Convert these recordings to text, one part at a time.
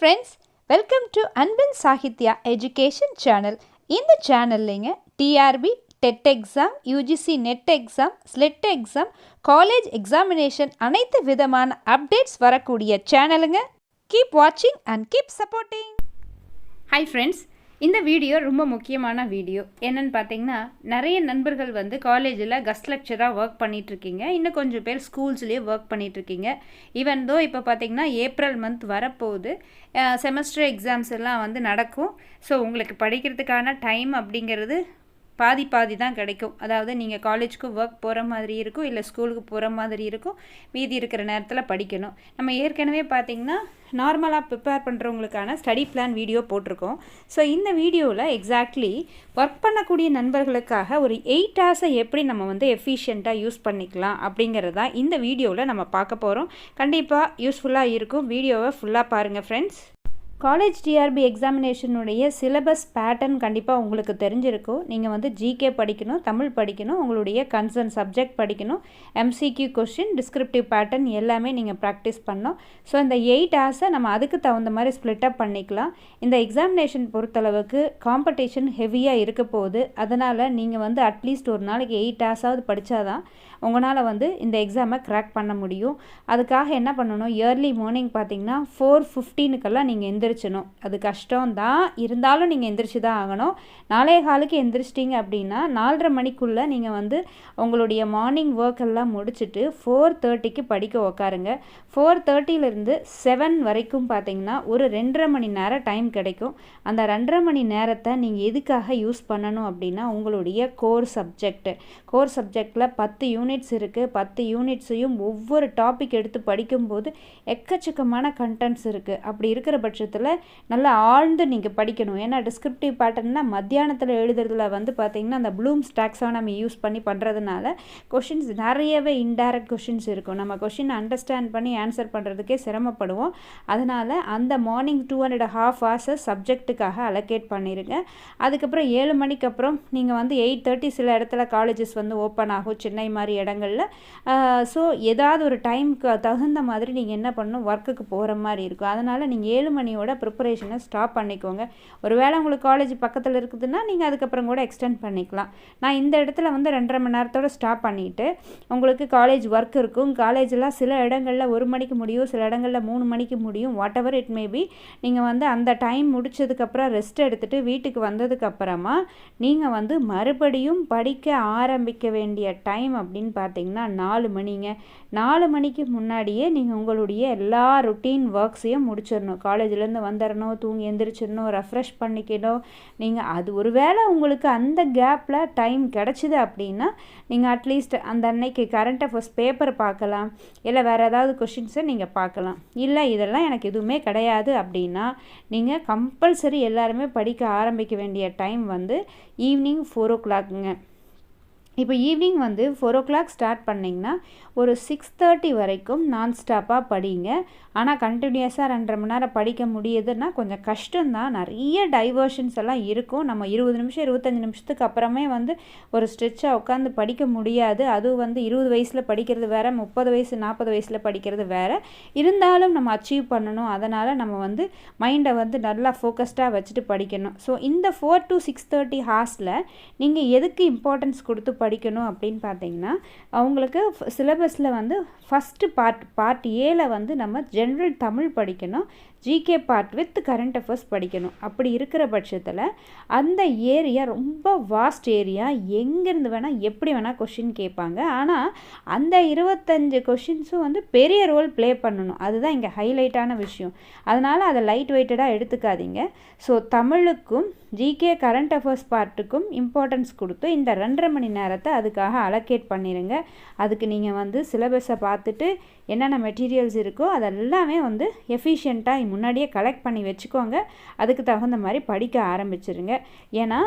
friends, welcome to Anbil Sahithya Education Channel. இந்த சேனல்லைங்க TRB, TET exam, UGC NET exam, SLET exam, college examination அனைத்து விதமான updates வரக்கூடிய சேனலுங்க. கீப் வாட்சிங் and keep supporting. Hi friends, இந்த வீடியோ ரொம்ப முக்கியமான வீடியோ. என்னென்னு பார்த்தீங்கன்னா, நிறைய நண்பர்கள் வந்து காலேஜில் கஸ்ட் லெக்சராக ஒர்க் பண்ணிகிட்ருக்கீங்க. இன்னும் கொஞ்சம் பேர் ஸ்கூல்ஸ்லேயே ஒர்க் பண்ணிகிட்ருக்கீங்க. ஈவன் தோ இப்போ பார்த்தீங்கன்னா ஏப்ரல் மந்த் வரப்போகுது, செமஸ்டர் எக்ஸாம்ஸ் எல்லாம் வந்து நடக்கும். ஸோ உங்களுக்கு படிக்கிறதுக்கான டைம் அப்படிங்கிறது பாதி தான் கிடைக்கும். அதாவது நீங்கள் காலேஜுக்கு ஒர்க் போகிற மாதிரி இருக்கும், இல்லை ஸ்கூலுக்கு போகிற மாதிரி இருக்கும். மீதி இருக்கிற நேரத்தில் படிக்கணும். நம்ம ஏற்கனவே பார்த்திங்கன்னா நார்மலாக ப்ரிப்பேர் பண்ணுறவங்களுக்கான ஸ்டடி பிளான் வீடியோ போட்டிருக்கோம். ஸோ இந்த வீடியோவில் எக்ஸாக்ட்லி ஒர்க் பண்ணக்கூடிய நண்பர்களுக்காக ஒரு 8 ஹவர்ஸை எப்படி நம்ம வந்து எஃபிஷியண்ட்டாக யூஸ் பண்ணிக்கலாம் அப்படிங்கிறதா இந்த வீடியோவில் நம்ம பார்க்க போகிறோம். கண்டிப்பாக யூஸ்ஃபுல்லாக இருக்கும். வீடியோவை ஃபுல்லாக பாருங்கள் ஃப்ரெண்ட்ஸ். காலேஜ் டிஆர்பி எக்ஸாமினேஷனுடைய சிலபஸ் பேட்டர்ன் கண்டிப்பாக உங்களுக்கு தெரிஞ்சிருக்கும். நீங்கள் வந்து ஜிகே படிக்கணும், தமிழ் படிக்கணும், உங்களுடைய கன்சர்ன் சப்ஜெக்ட் படிக்கணும், எம்சிக்யூ கொஸ்டின், டிஸ்கிரிப்டிவ் பேட்டர்ன் எல்லாமே நீங்கள் ப்ராக்டிஸ் பண்ணணும். ஸோ இந்த 8 ஹவர்ஸை நம்ம அதுக்கு தகுந்த மாதிரி ஸ்ப்ளிட்டப் பண்ணிக்கலாம். இந்த எக்ஸாமினேஷன் பொறுத்தளவுக்கு காம்படிஷன் ஹெவியாக இருக்க போகுது. அதனால் நீங்கள் வந்து அட்லீஸ்ட் ஒரு நாளைக்கு 8 ஹவர்ஸாவது படித்தாதான் உங்களால் வந்து இந்த எக்ஸாமை கிராக் பண்ண முடியும். அதுக்காக என்ன பண்ணணும், ஏர்லி மார்னிங் பார்த்தீங்கன்னா 4:15க்கெல்லாம் நீங்கள் எந்திரிச்சணும். அது கஷ்டம்தான், இருந்தாலும் நீங்கள் எந்திரிச்சு தான் ஆகணும். 4:15க்கு எந்திரிச்சிட்டிங்க அப்படின்னா 4:30 மணிக்குள்ளே நீங்கள் வந்து உங்களுடைய மார்னிங் ஒர்க் எல்லாம் முடிச்சுட்டு 4:30க்கு படிக்க உக்காருங்க. 4:30லேருந்து 7 வரைக்கும் பார்த்தீங்கன்னா ஒரு 2.5 மணி நேரம் டைம் கிடைக்கும். அந்த 2.5 மணி நேரத்தை நீங்கள் எதுக்காக யூஸ் பண்ணணும் அப்படின்னா, உங்களுடைய கோர் சப்ஜெக்டில் 10 யூனிட்ஸ் இருக்குது. 10 யூனிட்ஸையும் ஒவ்வொரு டாபிக் எடுத்து படிக்கும்போது எக்கச்சக்கமான கண்டென்ட்ஸ் இருக்குது. அப்படி இருக்கிற பட்சத்தில் நல்லா ஆழ்ந்து நீங்கள் படிக்கணும். ஏன்னா டிஸ்கிரிப்டிவ் பேட்டர்னா மத்தியானத்தில் எழுதுறதுல வந்து பார்த்திங்கன்னா அந்த ப்ளூம்ஸ் டாக்ஸானமி யூஸ் பண்ணி பண்ணுறதுனால கொஷின்ஸ் நிறையவே இன்டைரக்ட் கொஷின்ஸ் இருக்கும். நம்ம கொஷின் அண்டர்ஸ்டாண்ட் பண்ணி ஆன்சர் பண்ணுறதுக்கே சிரமப்படுவோம். அதனால் அந்த மார்னிங் 2.5 ஹவர்ஸை சப்ஜெக்ட்டுக்காக அலோகேட் பண்ணிடுங்க. அதுக்கப்புறம் 7 மணிக்கு அப்புறம் நீங்கள் வந்து 8:30 சில இடத்துல காலேஜஸ் வந்து ஓப்பன் ஆகும், சென்னை மாதிரி இடங்களில். ஸோ ஏதாவது ஒரு டைமுக்கு தகுந்த மாதிரி நீங்கள் என்ன பண்ணணும், ஒர்க்குக்கு போகிற மாதிரி இருக்கும். அதனால் நீங்கள் 7 மணியோட ப்ரிப்பரேஷனை ஸ்டாப் பண்ணிக்கோங்க. ஒருவேளை உங்களுக்கு காலேஜ் பக்கத்தில் இருக்குதுன்னா நீங்கள் அதுக்கப்புறம் கூட எக்ஸ்டெண்ட் பண்ணிக்கலாம். நான் இந்த இடத்துல வந்து 2.5 மணி நேரத்தோடு ஸ்டாப் பண்ணிவிட்டு, உங்களுக்கு காலேஜ் ஒர்க் இருக்கும். காலேஜெலாம் சில இடங்களில் 1 மணிக்கு முடியும், சில இடங்களில் 3 மணிக்கு முடியும். வாட் எவர் இட் மேபி, நீங்கள் வந்து அந்த டைம் முடித்ததுக்கப்புறம் ரெஸ்ட் எடுத்துகிட்டு வீட்டுக்கு வந்ததுக்கப்புறமா நீங்கள் வந்து மறுபடியும் படிக்க ஆரம்பிக்க வேண்டிய டைம் அப்படின்னு பார்த்தீங்கன்னா 4 மணிங்க. 4 மணிக்கு முன்னாடியே நீங்கள் உங்களுடைய எல்லா ரொட்டீன் ஒர்க்ஸையும் முடிச்சிடணும். காலேஜ்லேருந்து வந்துடணும், தூங்கி எந்திரிச்சிடணும், ரெஃப்ரெஷ் பண்ணிக்கணும். நீங்கள் அது ஒரு வேளை உங்களுக்கு அந்த கேப்பில் டைம் கிடச்சிது அப்படின்னா நீங்கள் அட்லீஸ்ட் அந்த அன்னைக்கு கரண்ட் அஃபேர்ஸ் பேப்பர் பார்க்கலாம், இல்லை வேறு ஏதாவது கொஷின்ஸை நீங்கள் பார்க்கலாம். இல்லை இதெல்லாம் எனக்கு எதுவுமே கிடையாது அப்படின்னா நீங்கள் கம்பல்சரி எல்லாருமே படிக்க ஆரம்பிக்க வேண்டிய டைம் வந்து ஈவினிங் 4 o'clockங்க. இப்போ ஈவினிங் வந்து 4 o'clock ஸ்டார்ட் பண்ணிங்கன்னா ஒரு 6:30 வரைக்கும் நான் ஸ்டாப்பாக படிங்க. ஆனால் கண்டினியூஸாக 2.5 மணி நேரம் படிக்க முடியுதுன்னா கொஞ்சம் கஷ்டம்தான். நிறைய டைவர்ஷன்ஸ் எல்லாம் இருக்கும். நம்ம 20 நிமிஷம் 25 நிமிஷத்துக்கு அப்புறமே வந்து ஒரு ஸ்ட்ரெச்சாக உட்காந்து படிக்க முடியாது. அதுவும் வந்து 20 வயசில் படிக்கிறது வேறு, 30 வயசு 40 வயசில் படிக்கிறது வேறு. இருந்தாலும் நம்ம அச்சீவ் பண்ணணும். அதனால் நம்ம வந்து மைண்டை வந்து நல்லா ஃபோக்கஸ்டாக வச்சுட்டு படிக்கணும். ஸோ இந்த 4 to 6:30 ஹார்ஸில் நீங்கள் எதுக்கு இம்பார்ட்டன்ஸ் கொடுத்து படிக்கணும் அப்படின்னு பார்த்தீங்கன்னா, அவங்களுக்கு சிலபஸில் வந்து ஃபஸ்ட்டு பார்ட் ஏல வந்து நம்ம ஜென்ரல் தமிழ் படிக்கணும், GK part with current affairs படிக்கணும். அப்படி இருக்கிற பட்சத்தில் அந்த ஏரியா ரொம்ப வாஸ்ட் ஏரியா, எங்கேருந்து வேணால் எப்படி வேணால் கொஷின் கேட்பாங்க. ஆனால் அந்த 25 கொஷின்ஸும் வந்து பெரிய ரோல் ப்ளே பண்ணணும். அதுதான் இங்கே ஹைலைட்டான விஷயம். அதனால் அதை லைட் வெயிட்டடாக எடுத்துக்காதீங்க. ஸோ தமிழுக்கும் ஜிகே கரண்ட் அஃபேர்ஸ் பார்ட்டுக்கும் இம்பார்ட்டன்ஸ் கொடுத்து இந்த 2.5 மணி நேரத்தை அதுக்காக அலோகேட் பண்ணிடுங்க. அதுக்கு நீங்கள் வந்து சிலபஸை பார்த்துட்டு என்னென்ன மெட்டீரியல்ஸ் இருக்கோ அதெல்லாமே வந்து எஃபிஷியண்ட்டாக முன்னாடியே கலெக்ட் பண்ணி வச்சுக்கோங்க. அதுக்கு தகுந்த மாதிரி படிக்க ஆரம்பிச்சிருங்க. ஏன்னா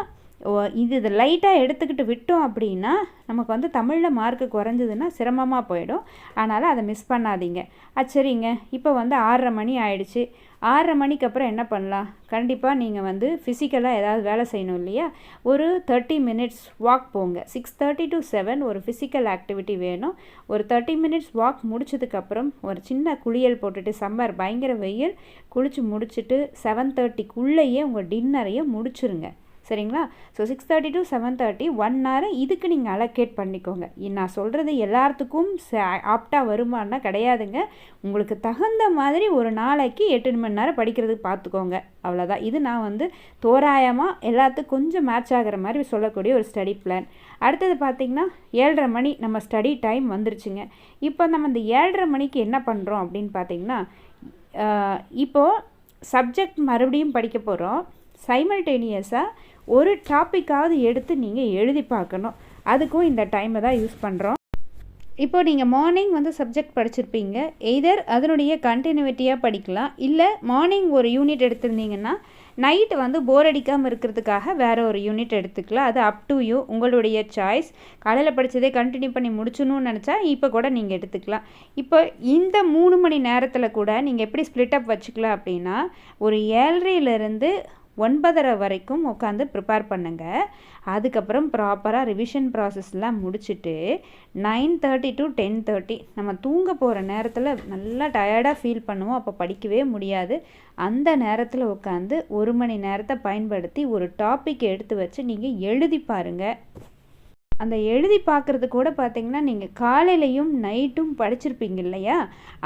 இது லைட்டாக எடுத்துக்கிட்டு விட்டோம் அப்படின்னா நமக்கு வந்து தமிழில் மார்க்கு குறைஞ்சதுன்னா சிரமமாக போயிடும். அதனால் அதை மிஸ் பண்ணாதீங்க. சரிங்க, இப்போ வந்து 6:30 மணி ஆயிடுச்சு. 6:30 மணிக்கு அப்புறம் என்ன பண்ணலாம்? கண்டிப்பாக நீங்கள் வந்து ஃபிசிக்கலாக ஏதாவது வேலை செய்யணும் இல்லையா? ஒரு 30 மினிட்ஸ் வாக் போங்க. 6:30 to 7 ஒரு ஃபிசிக்கல் ஆக்டிவிட்டி வேணும். ஒரு 30 மினிட்ஸ் வாக் முடிச்சதுக்கப்புறம் ஒரு சின்ன குளியல் போட்டுட்டு, சம்மர் பயங்கர வெயில், குளித்து முடிச்சுட்டு 7:30க்குள்ளேயே உங்கள் டின்னரையும் முடிச்சுருங்க. சரிங்களா? ஸோ 6:30 to 7:30 1 hour இதுக்கு நீங்கள் அலோகேட் பண்ணிக்கோங்க. நான் சொல்கிறது எல்லாத்துக்கும் ஆப்டாக வருமானா கிடையாதுங்க. உங்களுக்கு தகுந்த மாதிரி ஒரு நாளைக்கு 8 மணி நேரம் படிக்கிறதுக்கு பார்த்துக்கோங்க. அவ்வளோதான். இது நான் வந்து தோராயமாக எல்லாத்துக்கும் கொஞ்சம் மேட்ச் ஆகிற மாதிரி சொல்லக்கூடிய ஒரு ஸ்டடி பிளான். அடுத்தது பார்த்திங்கன்னா 7:30 மணி நம்ம ஸ்டடி டைம் வந்துருச்சுங்க. இப்போ நம்ம இந்த 7:30 மணிக்கு என்ன பண்ணுறோம் அப்படின்னு பார்த்திங்கன்னா, இப்போது சப்ஜெக்ட் மறுபடியும் படிக்க போகிறோம். சைமல்டேனியஸாக ஒரு டாப்பிக்காவது எடுத்து நீங்கள் எழுதி பார்க்கணும். அதுக்கும் இந்த டைமை தான் யூஸ் பண்ணுறோம். இப்போது நீங்கள் மார்னிங் வந்து சப்ஜெக்ட் படிச்சிருப்பீங்க. எய்தர் அதனுடைய கண்டினியூட்டியாக படிக்கலாம், இல்லை மார்னிங் ஒரு யூனிட் எடுத்திருந்தீங்கன்னா நைட்டு வந்து போர் அடிக்காமல் இருக்கிறதுக்காக வேறு ஒரு யூனிட் எடுத்துக்கலாம். அது அப் டு யூ, உங்களுடைய சாய்ஸ். காலையில் படித்ததே கண்டினியூ பண்ணி முடிச்சணும்னு நினச்சா இப்போ கூட நீங்கள் எடுத்துக்கலாம். இப்போ இந்த 3 மணி நேரத்தில் கூட நீங்கள் எப்படி ஸ்ப்ளிட் அப் வச்சுக்கலாம் அப்படின்னா, ஒரு 7:30லேருந்து 9:30 வரைக்கும் உட்காந்து ப்ரிப்பேர் பண்ணுங்கள். அதுக்கப்புறம் ப்ராப்பராக ரிவிஷன் ப்ராசஸ்லாம் முடிச்சுட்டு 9:30 to 10:30 நம்ம தூங்க போகிற நேரத்தில் நல்லா டயர்டாக ஃபீல் பண்ணுவோம். அப்போ படிக்கவே முடியாது. அந்த நேரத்தில் உட்காந்து 1 மணி நேரத்தை பயன்படுத்தி ஒரு டாபிக் எடுத்து வச்சு நீங்கள் எழுதி பாருங்கள். அந்த எழுதி பார்க்குறது கூட பார்த்திங்கன்னா, நீங்கள் காலையிலையும் நைட்டும் படிச்சிருப்பீங்க இல்லையா?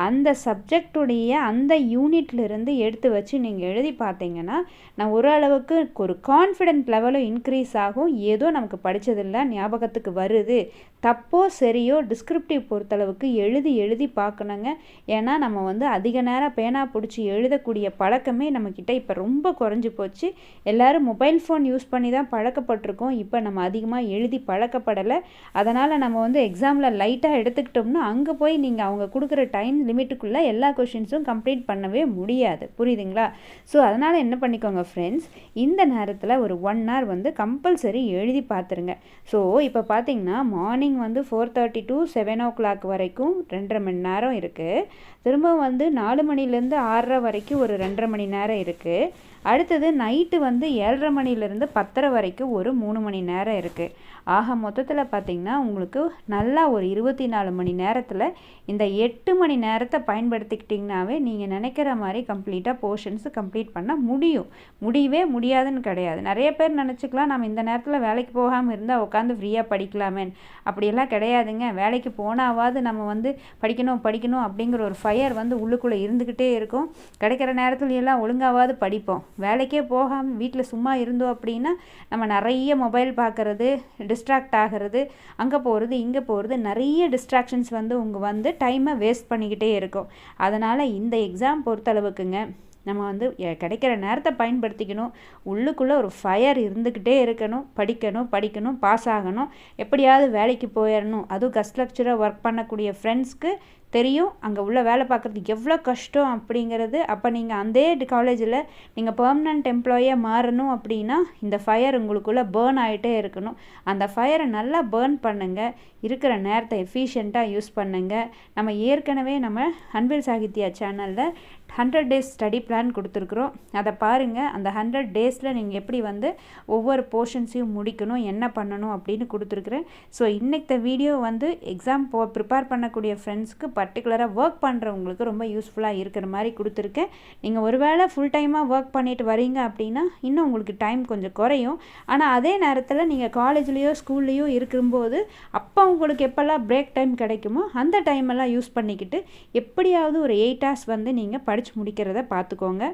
அந்த சப்ஜெக்டுடைய அந்த யூனிட்லேருந்து எடுத்து வச்சு நீங்கள் எழுதி பார்த்தீங்கன்னா, நான் ஓரளவுக்கு ஒரு கான்ஃபிடென்ட் லெவலும் இன்க்ரீஸ் ஆகும். ஏதோ நமக்கு படித்ததில்லை, ஞாபகத்துக்கு வருது, தப்போ சரியோ டிஸ்கிரிப்டிவ் பொறுத்தளவுக்கு எழுதி பார்க்கணுங்க. ஏன்னா நம்ம வந்து அதிக நேரம் பேனா பிடிச்சி எழுதக்கூடிய பழக்கமே நம்மக்கிட்ட இப்போ ரொம்ப குறைஞ்சி போச்சு. எல்லோரும் மொபைல் ஃபோன் யூஸ் பண்ணி தான் பழக்கப்பட்டிருக்கோம். இப்போ நம்ம அதிகமாக எழுதி பழக்கப்படலை. அதனால் நம்ம வந்து எக்ஸாமில் லைட்டாக எடுத்துக்கிட்டோம்னா அங்கே போய் நீங்கள் அவங்க கொடுக்குற டைம் லிமிட்டுக்குள்ளே எல்லா கொஷின்ஸும் கம்ப்ளீட் பண்ணவே முடியாது. புரியுதுங்களா? ஸோ அதனால் என்ன பண்ணிக்கோங்க ஃப்ரெண்ட்ஸ், இந்த நேரத்தில் ஒரு 1 hour வந்து கம்பல்சரி எழுதி பார்த்துருங்க. ஸோ இப்போ பார்த்தீங்கன்னா மார்னிங் வந்து 4:30 to 7 o'clock வரைக்கும் 2.5 மணி நேரம் இருக்குது. திரும்ப வந்து 4 மணிலேருந்து 6:30 வரைக்கும் ஒரு 2.5 மணி நேரம் இருக்குது. அடுத்தது நைட்டு வந்து 7:30 மணிலேருந்து 10:30 வரைக்கும் ஒரு 3 மணி நேரம் இருக்குது. ஆக மொத்தத்தில் பார்த்திங்கன்னா உங்களுக்கு நல்லா ஒரு 24 மணி நேரத்தில் இந்த 8 மணி நேரத்தை பயன்படுத்திக்கிட்டிங்கனாவே நீங்கள் நினைக்கிற மாதிரி கம்ப்ளீட்டாக போர்ஷன்ஸு கம்ப்ளீட் பண்ண முடியும். முடியவே முடியாதுன்னு கிடையாது. நிறைய பேர் நினச்சிக்கலாம் நம்ம இந்த நேரத்தில் வேலைக்கு போகாமல் இருந்தால் உட்காந்து ஃப்ரீயாக படிக்கலாமே. அப்படியெல்லாம் கிடையாதுங்க. வேலைக்கு போனாவது நம்ம வந்து படிக்கணும் அப்படிங்கிற ஒரு ஃபயர் வந்து உள்ளுக்குள்ளே இருந்துக்கிட்டே இருக்கும். கிடைக்கிற நேரத்துல எல்லாம் ஒழுங்காவது படிப்போம். வேலைக்கே போகாமல் வீட்டில் சும்மா இருந்தோம் அப்படின்னா நம்ம நிறைய மொபைல் பார்க்குறது, டிஸ்ட்ராக்ட் ஆகிறது, அங்கே போகிறது இங்கே போகிறது, நிறைய டிஸ்ட்ராக்ஷன்ஸ் வந்து வந்து டைமை வேஸ்ட் பண்ணிக்கிட்டே இருக்கும். அதனால் இந்த எக்ஸாம் பொறுத்தளவுக்குங்க நம்ம வந்து கிடைக்கிற நேரத்தை பயன்படுத்திக்கணும். உள்ளுக்குள்ளே ஒரு ஃபயர் இருந்துக்கிட்டே இருக்கணும். படிக்கணும், பாஸ் ஆகணும், எப்படியாவது வேலைக்கு போயிடணும். அதுவும் கஸ்ட் லெக்சராக ஒர்க் பண்ணக்கூடிய ஃப்ரெண்ட்ஸ்க்கு தெரியும் அங்கே உள்ள வேலை பார்க்குறது எவ்வளோ கஷ்டம் அப்படிங்கிறது. அப்போ நீங்கள் அதே காலேஜில் நீங்கள் பெர்மனண்ட் எம்ப்ளாயாக மாறணும் அப்படின்னா இந்த ஃபயர் உங்களுக்குள்ளே பேர்ன் ஆகிட்டே இருக்கணும். அந்த ஃபயரை நல்லா பேர்ன் பண்ணுங்கள். இருக்கிற நேரத்தை எஃபிஷியண்ட்டாக யூஸ் பண்ணுங்கள். நம்ம ஏற்கனவே நம்ம அன்பில் சாகித்யா சேனலில் 100 days ஸ்டடி பிளான் கொடுத்துருக்குறோம். அதை பாருங்கள். அந்த 100 daysல நீங்கள் எப்படி வந்து ஒவ்வொரு போர்ஷன்ஸையும் முடிக்கணும், என்ன பண்ணணும் அப்படின்னு கொடுத்துருக்குறேன். ஸோ இன்றைக்கி வீடியோ வந்து எக்ஸாம் ப்ரிப்பேர் பண்ணக்கூடிய ஃப்ரெண்ட்ஸ்க்கு பர்டிகுலராக ஒர்க் பண்ணுறவங்களுக்கு ரொம்ப யூஸ்ஃபுல்லாக இருக்கிற மாதிரி கொடுத்துருக்கேன். நீங்கள் ஒருவேளை ஃபுல் டைமாக ஒர்க் பண்ணிட்டு வரீங்க அப்படின்னா இன்னும் உங்களுக்கு டைம் கொஞ்சம் குறையும். ஆனால் அதே நேரத்தில் நீங்கள் காலேஜ்லேயோ ஸ்கூல்லையோ இருக்கும்போது அப்போ உங்களுக்கு எப்போல்லாம் பிரேக் டைம் கிடைக்குமோ அந்த டைமெல்லாம் யூஸ் பண்ணிக்கிட்டு எப்படியாவது ஒரு 8 hours வந்து நீங்கள் படித்து முடிக்கிறத பார்த்துக்கோங்க.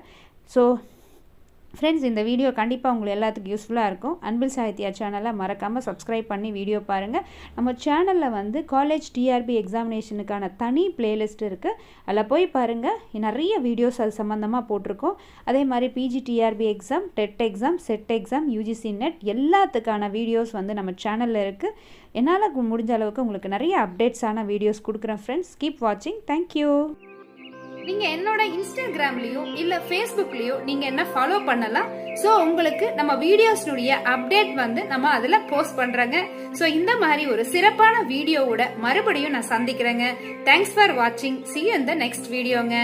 ஸோ ஃப்ரெண்ட்ஸ், இந்த வீடியோ கண்டிப்பாக உங்களுக்கு எல்லாத்துக்கும் யூஸ்ஃபுல்லாக இருக்கும். அன்பில் சாகித்யா சேனலை மறக்காமல் சப்ஸ்கிரைப் பண்ணி வீடியோ பாருங்கள். நம்ம சேனலில் வந்து காலேஜ் டிஆர்பி எக்ஸாமினேஷனுக்கான தனி பிளேலிஸ்ட் இருக்குது. அதில் போய் பாருங்கள். நிறைய வீடியோஸ் அது சம்மந்தமாக போட்டிருக்கோம். அதே மாதிரி PG TRB exam, TET exam, SET exam, UGC NET எல்லாத்துக்கான வீடியோஸ் வந்து நம்ம சேனலில் இருக்குது. என்னால் முடிஞ்ச அளவுக்கு உங்களுக்கு நிறைய அப்டேட்ஸான வீடியோஸ் கொடுக்குறேன் ஃப்ரெண்ட்ஸ். கீப் வாட்சிங். தேங்க்யூ. நீங்க என்னோட இன்ஸ்டாகிராம்லயோ இல்ல ஃபேஸ்புக்லயோ நீங்க என்ன ஃபாலோ பண்ணலாம். சோ உங்களுக்கு நம்ம வீடியோஸ்னுடைய அப்டேட் வந்து நம்ம அதுல போஸ்ட் பண்றோங்க. சோ இந்த மாதிரி ஒரு சிறப்பான வீடியோவோட மறுபடியும் நான் சந்திக்கிறேங்க. தேங்க்ஸ் ஃபார் வாட்சிங். See you in the next வீடியோங்க.